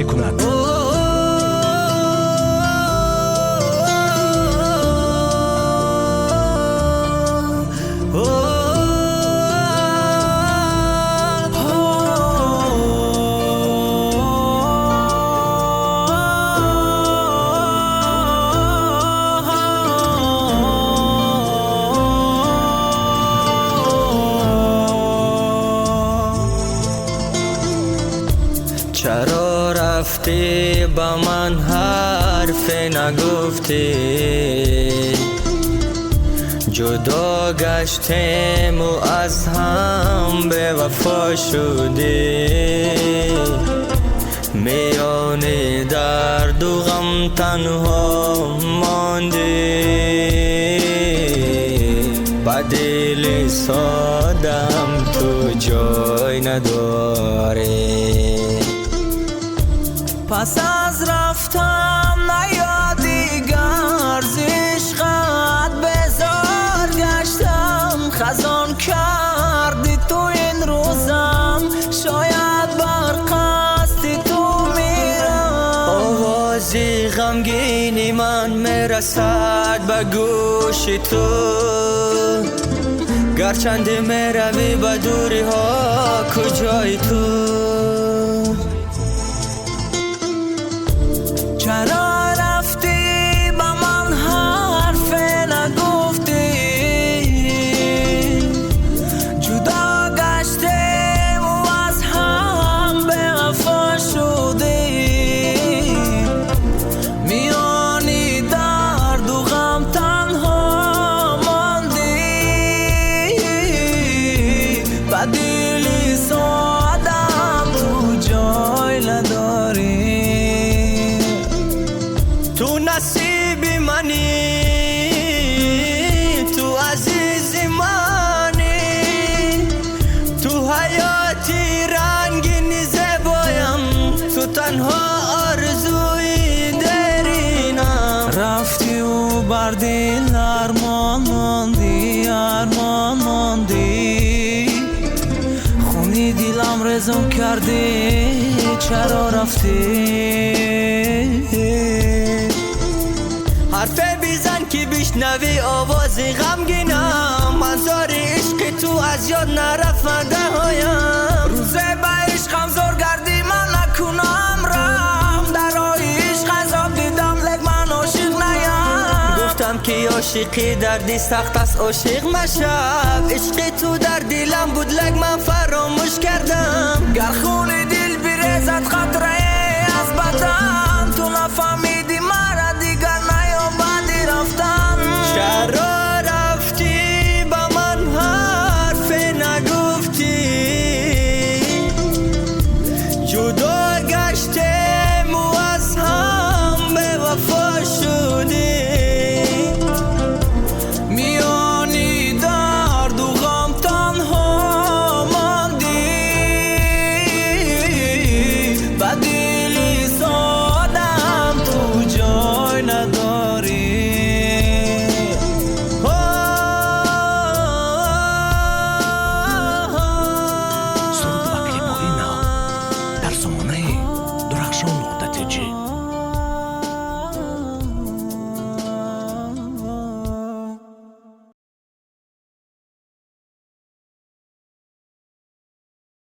мекунад. چرا رفتی با من حرف نگفتی جدا گشتیم و از هم به وفا شدی میان درد و غم تنها ماندی با دل سادم تو جای نداری پس از رفتم نیا دیگر ز عشقت بیزار گشتم خزان کردی تو این روزم شاید بر قصد تو میرم آوازی غمگینی من میرسد به گوش تو گرچند میروی به دوری ها کجای تو چرا رفتی با من حرف نگفتی جدا گشتیم و از هم به وفا شدیم میانی درد و غم تنها ماندی با دلی سادم تو جای نداری تو نصیب منی تو عزیز منی تو حیاتی رنگین زیبایم تو تنها آرزوی درینم رفتی و بر دل ارمان ماندی خونی دیلم رزم کردی چرا رفتی حرف بیزن که بشنوی آوازی غمگینم منظار عشق تو از یاد نرفته هایم روزه به عشقم زور گردی من نکنم رم در عشق عذاب دیدم لگ من عاشق نیم گفتم که عاشقی دردی سخت است عاشق مشب عشق تو در دلم بود لگ من فراموش